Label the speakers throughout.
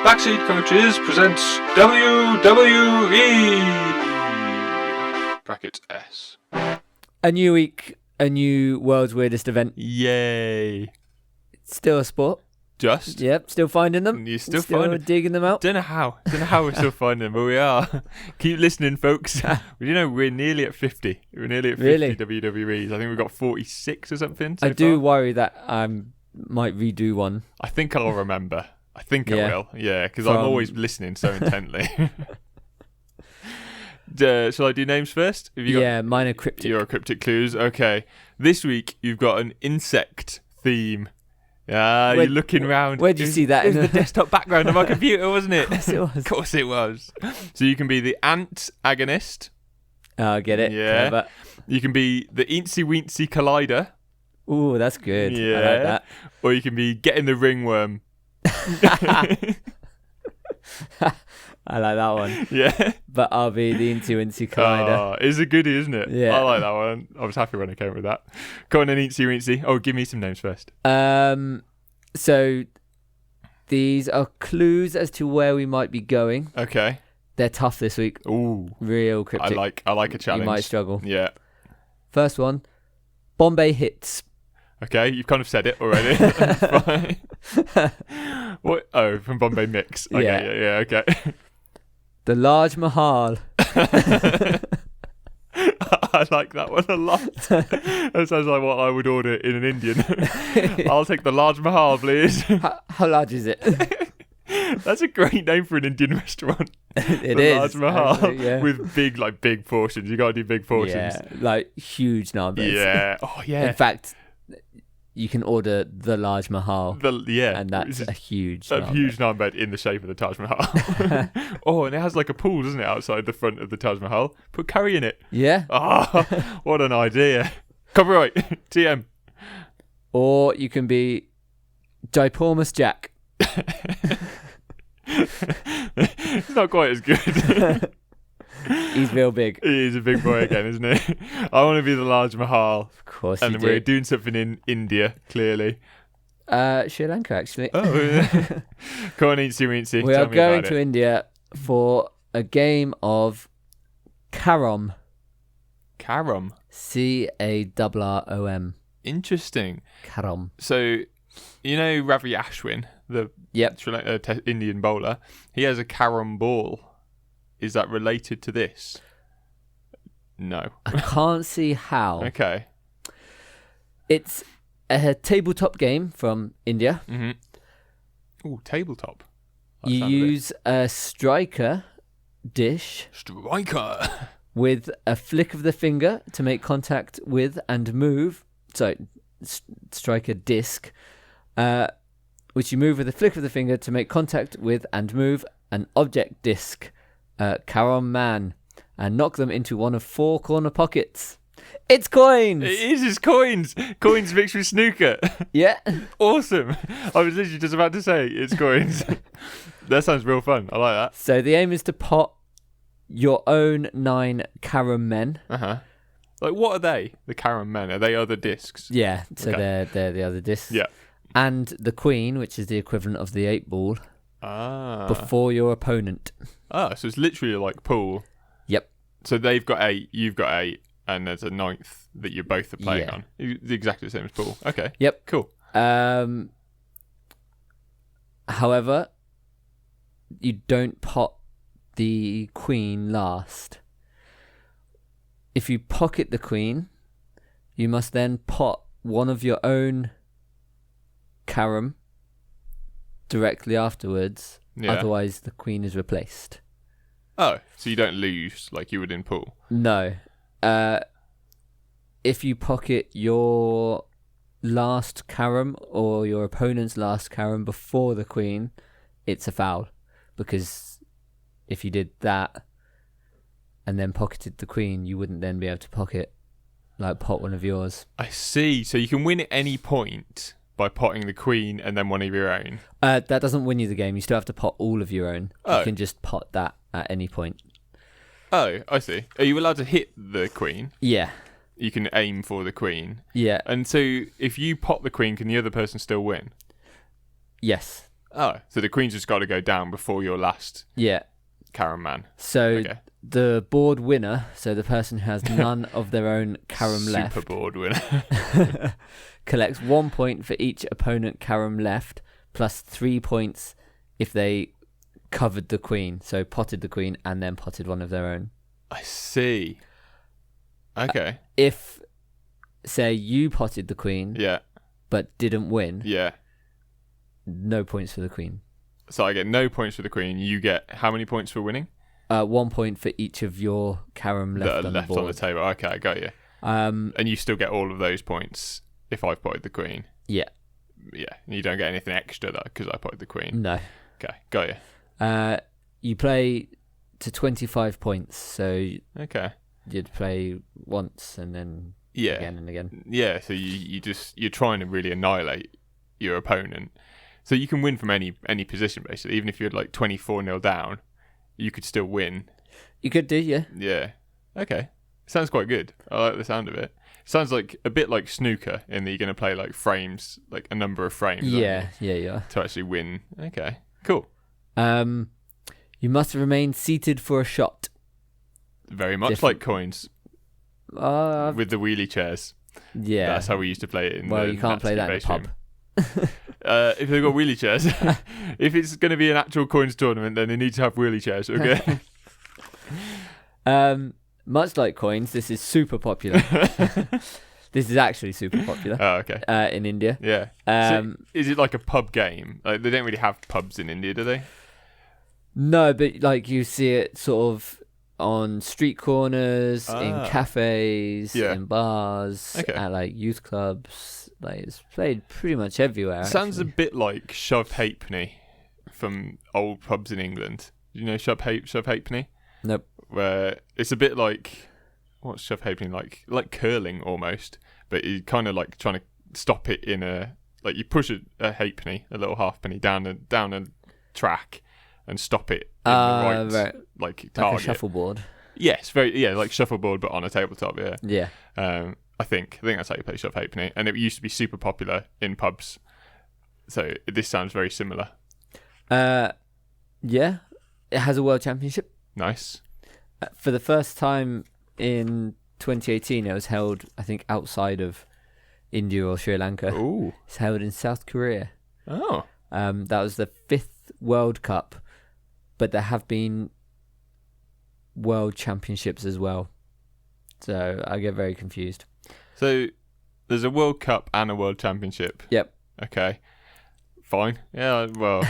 Speaker 1: Backseat Coaches presents WWE brackets S.
Speaker 2: A new week, a new world's weirdest event.
Speaker 1: Yay!
Speaker 2: Still a sport.
Speaker 1: Just?
Speaker 2: Yep, still finding them.
Speaker 1: You're still finding
Speaker 2: digging them out.
Speaker 1: Don't know how we're still finding them, but we are. Keep listening, folks. You know, we're nearly at 50. We're nearly at 50
Speaker 2: Really?
Speaker 1: WWEs. I think we've got 46 or something.
Speaker 2: I do worry that I might redo one.
Speaker 1: I think I'll remember. I think I
Speaker 2: Yeah.
Speaker 1: will. Yeah, because I'm always listening so intently. Shall I do names first? Have you got,
Speaker 2: Mine are cryptic.
Speaker 1: Your cryptic clues. Okay. This week, you've got an insect theme. You're looking around.
Speaker 2: Where'd you see that?
Speaker 1: It was the desktop background of my computer, wasn't it?
Speaker 2: Of course
Speaker 1: Of course
Speaker 2: it was.
Speaker 1: it was. So you can be the ant agonist.
Speaker 2: Oh, I get it.
Speaker 1: Yeah.
Speaker 2: Clever.
Speaker 1: You can be the eensy weensy collider.
Speaker 2: Ooh, that's good.
Speaker 1: Yeah.
Speaker 2: I like that.
Speaker 1: Or you can be getting the ringworm.
Speaker 2: I like that one.
Speaker 1: Yeah.
Speaker 2: But I'll be the Incy Collider.
Speaker 1: It's a goodie, isn't it?
Speaker 2: Yeah.
Speaker 1: I like that one. I was happy when I came up with that. Go on then, eensy weensy. Oh, give me some names first.
Speaker 2: So these are clues as to where we might be going.
Speaker 1: Okay.
Speaker 2: They're tough this week.
Speaker 1: Ooh.
Speaker 2: Real cryptic.
Speaker 1: I like a challenge.
Speaker 2: You might struggle.
Speaker 1: Yeah.
Speaker 2: First one, Bombay Hits.
Speaker 1: Okay, you've kind of said it already. That's fine. What? Oh, from Bombay Mix. Okay, yeah, okay.
Speaker 2: The Large Mahal.
Speaker 1: I like that one a lot. That sounds like what I would order in an Indian. I'll take the large mahal, please.
Speaker 2: How large is it?
Speaker 1: That's a great name for an Indian restaurant.
Speaker 2: It
Speaker 1: the
Speaker 2: is.
Speaker 1: large mahal
Speaker 2: Actually, yeah.
Speaker 1: with big portions. You got to do big portions.
Speaker 2: Yeah, like huge numbers.
Speaker 1: Yeah. Oh yeah.
Speaker 2: In fact, you can order the Large Mahal. And that's a huge
Speaker 1: a huge naan bread in the shape of the Taj Mahal. Oh, and it has like a pool, doesn't it, outside the front of the Taj Mahal? Put curry in it.
Speaker 2: Yeah.
Speaker 1: Oh, what an idea. Copyright. TM.
Speaker 2: Or you can be Jaipormus Jack.
Speaker 1: It's not quite as good.
Speaker 2: He's real big.
Speaker 1: He's a big boy again, isn't he? I want to be the Large Mahal.
Speaker 2: Of course
Speaker 1: And
Speaker 2: you
Speaker 1: we're
Speaker 2: do.
Speaker 1: doing something in India, clearly.
Speaker 2: Sri Lanka, actually.
Speaker 1: Oh, yeah. Come on, Eensy Weensy.
Speaker 2: We
Speaker 1: tell
Speaker 2: are
Speaker 1: me
Speaker 2: going
Speaker 1: about
Speaker 2: to
Speaker 1: it.
Speaker 2: India for a game of Carrom.
Speaker 1: Carrom.
Speaker 2: Carrom.
Speaker 1: Interesting.
Speaker 2: Carrom.
Speaker 1: So, you know Ravi Ashwin, the
Speaker 2: Yep.
Speaker 1: Sri Lanka, Indian bowler? He has a Carrom ball. Is that related to this? No.
Speaker 2: I can't see how.
Speaker 1: Okay.
Speaker 2: It's a tabletop game from India.
Speaker 1: Mm-hmm. Ooh, tabletop. That
Speaker 2: You
Speaker 1: sounds a bit-
Speaker 2: use a striker dish
Speaker 1: Striker.
Speaker 2: with a flick of the finger to make contact with and move. Sorry, striker disc, which you move with a flick of the finger to make contact with and move an object disc, Carrom Man, and knock them into one of 4 corner pockets. It's coins!
Speaker 1: It is his coins. Coins mixed with snooker.
Speaker 2: Yeah.
Speaker 1: Awesome. I was literally just about to say it's coins. That sounds real fun. I like that.
Speaker 2: So the aim is to pot your own 9 Carrom Men.
Speaker 1: Uh-huh. Like, what are they? The Carrom Men? Are they other discs?
Speaker 2: Yeah, so
Speaker 1: Okay.
Speaker 2: they're the other discs.
Speaker 1: Yeah.
Speaker 2: And the Queen, which is the equivalent of the 8 ball,
Speaker 1: Ah.
Speaker 2: before your opponent.
Speaker 1: Ah, so it's literally like pool.
Speaker 2: Yep.
Speaker 1: So they've got 8, you've got 8, and there's a 9th that you both are playing
Speaker 2: Yeah.
Speaker 1: on. It's exactly the same as pool. Okay.
Speaker 2: Yep.
Speaker 1: Cool.
Speaker 2: However, you don't pot the Queen last. If you pocket the Queen, you must then pot one of your own Carrom directly afterwards.
Speaker 1: Yeah.
Speaker 2: Otherwise, the Queen is replaced.
Speaker 1: Oh, so you don't lose like you would in pool.
Speaker 2: No. If you pocket your last Carrom or your opponent's last Carrom before the Queen, it's a foul. Because if you did that and then pocketed the Queen, you wouldn't then be able to pot one of yours.
Speaker 1: I see. So you can win at any point by potting the Queen and then one of your own.
Speaker 2: That doesn't win you the game. You still have to pot all of your own.
Speaker 1: Oh.
Speaker 2: You can just pot that at any point.
Speaker 1: Oh, I see. Are you allowed to hit the Queen?
Speaker 2: Yeah.
Speaker 1: You can aim for the Queen.
Speaker 2: Yeah.
Speaker 1: And so if you pot the Queen, can the other person still win?
Speaker 2: Yes.
Speaker 1: Oh, so the queen's just got to go down before your last
Speaker 2: Yeah.
Speaker 1: Carrom man.
Speaker 2: So
Speaker 1: Okay.
Speaker 2: the board winner, so the person who has none of their own Carrom left,
Speaker 1: Super board winner.
Speaker 2: collects 1 point for each opponent Carrom left, plus 3 points if they covered the queen, so potted the queen and then potted one of their own.
Speaker 1: I see. Okay.
Speaker 2: If, say, you potted the queen
Speaker 1: Yeah.
Speaker 2: but didn't win,
Speaker 1: Yeah.
Speaker 2: no points for the queen.
Speaker 1: So I get no points for the queen. You get how many points for winning?
Speaker 2: 1 point for each of your Carrom
Speaker 1: That
Speaker 2: left
Speaker 1: are
Speaker 2: on
Speaker 1: left
Speaker 2: the board.
Speaker 1: on the table. Okay, I got you. And you still get all of those points if I potted the queen.
Speaker 2: Yeah.
Speaker 1: Yeah. You don't get anything extra though because I potted the queen.
Speaker 2: No.
Speaker 1: Okay, got you.
Speaker 2: You play to 25 points, so
Speaker 1: Okay.
Speaker 2: you'd play once and then
Speaker 1: Yeah.
Speaker 2: again and again.
Speaker 1: Yeah. So you're trying to really annihilate your opponent. So you can win from any position basically. Even if you're like 24-0 down, you could still win.
Speaker 2: You could do, yeah.
Speaker 1: Yeah. Okay. Sounds quite good. I like the sound of it. Sounds like a bit like snooker in that you're going to play like frames, like a number of frames. aren't
Speaker 2: Yeah,
Speaker 1: you,
Speaker 2: yeah.
Speaker 1: to actually win. Okay. Cool.
Speaker 2: You must remain seated for a shot.
Speaker 1: Very much
Speaker 2: Different.
Speaker 1: like coins
Speaker 2: Uh,
Speaker 1: with the wheelie chairs.
Speaker 2: yeah.
Speaker 1: That's how we used to play it in
Speaker 2: Well,
Speaker 1: the
Speaker 2: you can't play that in a
Speaker 1: base
Speaker 2: pub.
Speaker 1: room. If they've got wheelie chairs. If it's going to be an actual coins tournament, then they need to have wheelie chairs, okay?
Speaker 2: Much like coins, this is super popular. This is actually super popular
Speaker 1: Oh, okay.
Speaker 2: in India.
Speaker 1: Yeah. So is it like a pub game? Like they don't really have pubs in India, do they?
Speaker 2: No, but like you see it sort of on street corners, in
Speaker 1: Ah.
Speaker 2: cafes,
Speaker 1: Yeah.
Speaker 2: in bars,
Speaker 1: Okay.
Speaker 2: at like youth clubs. Like it's played pretty much everywhere.
Speaker 1: Sounds a
Speaker 2: actually.
Speaker 1: bit like shove halfpenny from old pubs in England. You know shove halfpenny?
Speaker 2: Nope.
Speaker 1: Where it's a bit like what's shove halfpenny like? Like curling almost, but you kind of like trying to stop it in a like you push a halfpenny, a little halfpenny down a track and stop it in the right like target.
Speaker 2: Like a shuffleboard.
Speaker 1: Yes, like shuffleboard but on a tabletop. Yeah.
Speaker 2: Yeah.
Speaker 1: I think that's how you play shove halfpenny, and it used to be super popular in pubs. So this sounds very similar.
Speaker 2: Yeah. It has a world championship.
Speaker 1: Nice.
Speaker 2: For the first time in 2018, it was held, I think, outside of India or Sri Lanka.
Speaker 1: Ooh.
Speaker 2: It's held in South Korea.
Speaker 1: Oh.
Speaker 2: That was the 5th World Cup, but there have been World Championships as well. So I get very confused.
Speaker 1: So there's a World Cup and a World Championship.
Speaker 2: Yep.
Speaker 1: Okay. Fine. Yeah. Well,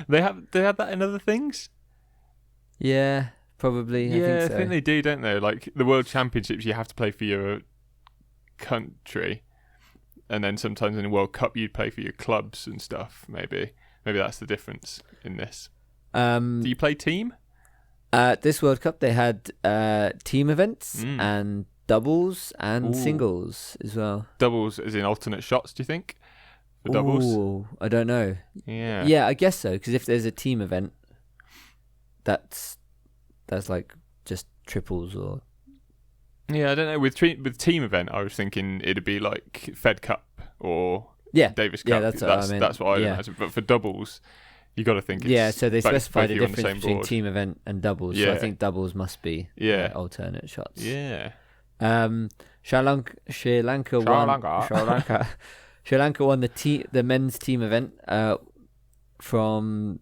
Speaker 1: they have that in other things.
Speaker 2: Yeah, probably.
Speaker 1: Yeah,
Speaker 2: I think so.
Speaker 1: they do, don't they? Like the World Championships, you have to play for your country, and then sometimes in the World Cup, you'd play for your clubs and stuff. Maybe that's the difference in this. Do you play team?
Speaker 2: This World Cup, they had team events
Speaker 1: Mm.
Speaker 2: and doubles and
Speaker 1: Ooh.
Speaker 2: singles as well.
Speaker 1: Doubles, as in alternate shots. Do you think for doubles?
Speaker 2: Ooh, I don't know.
Speaker 1: Yeah.
Speaker 2: Yeah, I guess so. Because if there's a team event, that's like just triples or
Speaker 1: Yeah, I don't know. With team event, I was thinking it'd be like Fed Cup or
Speaker 2: yeah,
Speaker 1: Davis Cup.
Speaker 2: yeah. That's what I mean.
Speaker 1: That's what I
Speaker 2: Yeah.
Speaker 1: imagine. But for doubles, you got to think. It's
Speaker 2: Yeah, so they specified
Speaker 1: both
Speaker 2: a
Speaker 1: you on the
Speaker 2: difference
Speaker 1: same
Speaker 2: between
Speaker 1: board.
Speaker 2: team event and doubles. So
Speaker 1: Yeah.
Speaker 2: I think doubles must be
Speaker 1: Yeah.
Speaker 2: alternate shots.
Speaker 1: Yeah.
Speaker 2: Sri Lanka
Speaker 1: Sri
Speaker 2: Lanka won the men's team event from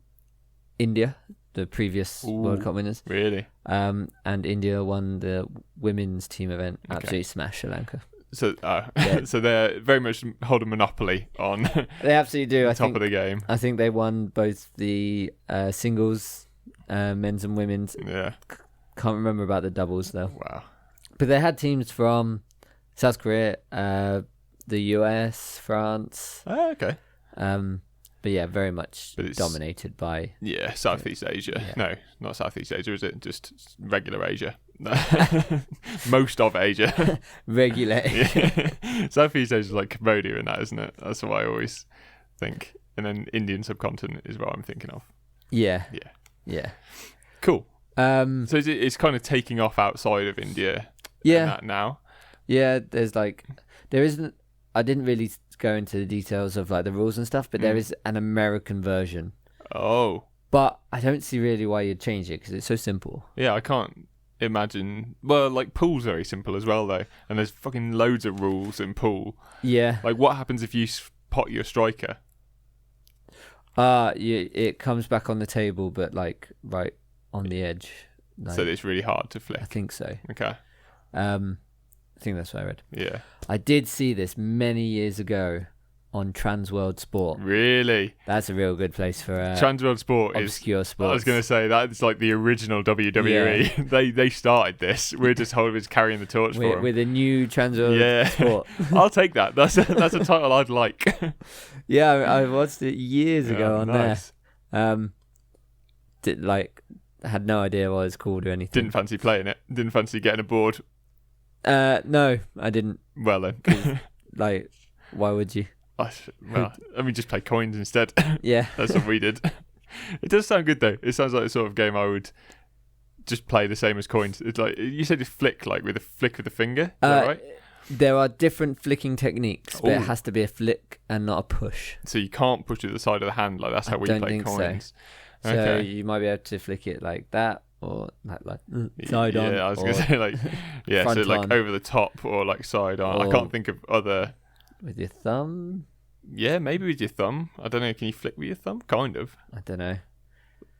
Speaker 2: India, the previous World
Speaker 1: Ooh.
Speaker 2: Cup winners.
Speaker 1: Really?
Speaker 2: And India won the women's team event.
Speaker 1: Okay.
Speaker 2: Absolutely smashed Sri Lanka.
Speaker 1: So,
Speaker 2: Yeah.
Speaker 1: so they're very much hold a monopoly on
Speaker 2: They absolutely do.
Speaker 1: the top of the game.
Speaker 2: I think they won both the singles, men's and women's.
Speaker 1: Yeah.
Speaker 2: Can't remember about the doubles though.
Speaker 1: Wow.
Speaker 2: But they had teams from South Korea, the US, France.
Speaker 1: Oh, okay.
Speaker 2: But yeah, very much
Speaker 1: But it's-
Speaker 2: dominated by.
Speaker 1: Yeah, Southeast Asia.
Speaker 2: Yeah.
Speaker 1: No, not Southeast Asia, is it? Just regular Asia. Most of Asia.
Speaker 2: Regular.
Speaker 1: Yeah. Southeast Asia is like Cambodia and that, isn't it? That's what I always think. And then Indian subcontinent is what I'm thinking of.
Speaker 2: Yeah.
Speaker 1: Yeah.
Speaker 2: Yeah.
Speaker 1: Cool.
Speaker 2: Um,
Speaker 1: So it's kind of taking off outside of India.
Speaker 2: yeah.
Speaker 1: And that now.
Speaker 2: Yeah. There isn't. I didn't really go into the details of like the rules and stuff, but there is an American version.
Speaker 1: Oh.
Speaker 2: But I don't see really why you'd change it because it's so simple.
Speaker 1: Yeah, I can't imagine. Well, like pool's very simple as well though, and there's fucking loads of rules in pool.
Speaker 2: Yeah.
Speaker 1: Like what happens if you pot your striker?
Speaker 2: It comes back on the table, but like right on the edge. Like,
Speaker 1: So it's really hard to
Speaker 2: I
Speaker 1: flick.
Speaker 2: think so.
Speaker 1: Okay.
Speaker 2: I think that's what I read.
Speaker 1: Yeah.
Speaker 2: I did see this many years ago on Transworld Sport.
Speaker 1: Really?
Speaker 2: That's a real good place for
Speaker 1: Transworld Sport is.
Speaker 2: obscure sports.
Speaker 1: I was going to say that's like the original WWE. they started this. We're just carrying the torch for them.
Speaker 2: with a new Transworld Sport.
Speaker 1: I'll take that. That's a title I'd like.
Speaker 2: Yeah, I watched it years ago on
Speaker 1: nice.
Speaker 2: there. Had no idea what it was called or anything.
Speaker 1: Didn't fancy playing it. Didn't fancy getting aboard.
Speaker 2: No, I didn't.
Speaker 1: Well then.
Speaker 2: Like, why would you?
Speaker 1: Just play coins instead.
Speaker 2: Yeah.
Speaker 1: That's what we did. It does sound good though. It sounds like the sort of game I would just play the same as coins. It's like you said, it's flick, like with a flick of the finger. Is that right?
Speaker 2: There are different flicking techniques, but
Speaker 1: Ooh.
Speaker 2: it has to be a flick and not a push.
Speaker 1: So you can't push it to the side of the hand. Like that's how we play coins.
Speaker 2: So
Speaker 1: Okay.
Speaker 2: you might be able to flick it like that, or like side on.
Speaker 1: Yeah, I was going to say like so
Speaker 2: front
Speaker 1: like
Speaker 2: on.
Speaker 1: over the top or like side on. I
Speaker 2: Or-
Speaker 1: can't think of other.
Speaker 2: With your thumb.
Speaker 1: Yeah, maybe with your thumb. I don't know. Can you flick with your thumb? Kind of.
Speaker 2: I don't know.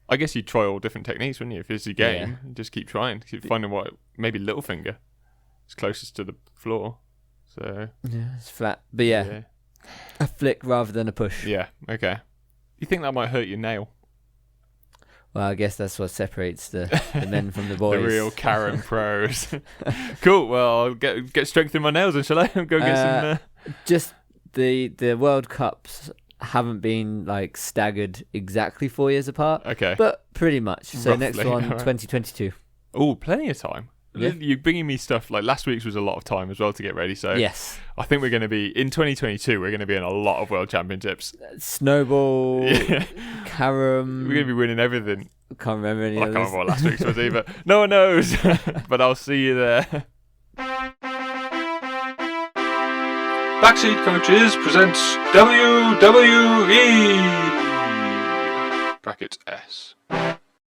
Speaker 1: I guess you'd try all different techniques, wouldn't you? If it's a game, you just keep trying, keep finding what maybe little finger is closest to the floor. So
Speaker 2: Yeah, it's flat. But yeah, a flick rather than a push.
Speaker 1: Yeah. Okay. You think that might hurt your nail?
Speaker 2: Well, I guess that's what separates the men from the boys.
Speaker 1: The real Carrom pros. Cool. Well, I'll get strength in my nails, and shall I go get some?
Speaker 2: Just the World Cups haven't been like staggered exactly 4 years apart.
Speaker 1: Okay.
Speaker 2: But pretty much. So
Speaker 1: Roughly,
Speaker 2: next one,
Speaker 1: alright.
Speaker 2: 2022.
Speaker 1: Oh, plenty of time.
Speaker 2: Yeah.
Speaker 1: You're bringing me stuff like last week's was a lot of time as well to get ready. So
Speaker 2: Yes.
Speaker 1: I think we're going to be in 2022. We're going to be in a lot of world championships.
Speaker 2: Snowball,
Speaker 1: Yeah.
Speaker 2: Carrom.
Speaker 1: We're going to be winning everything.
Speaker 2: Can't remember any
Speaker 1: I
Speaker 2: others.
Speaker 1: can't remember what last week's was either. No one knows. But I'll see you there.
Speaker 3: Backseat Coaches presents WWE.
Speaker 1: Brackets S.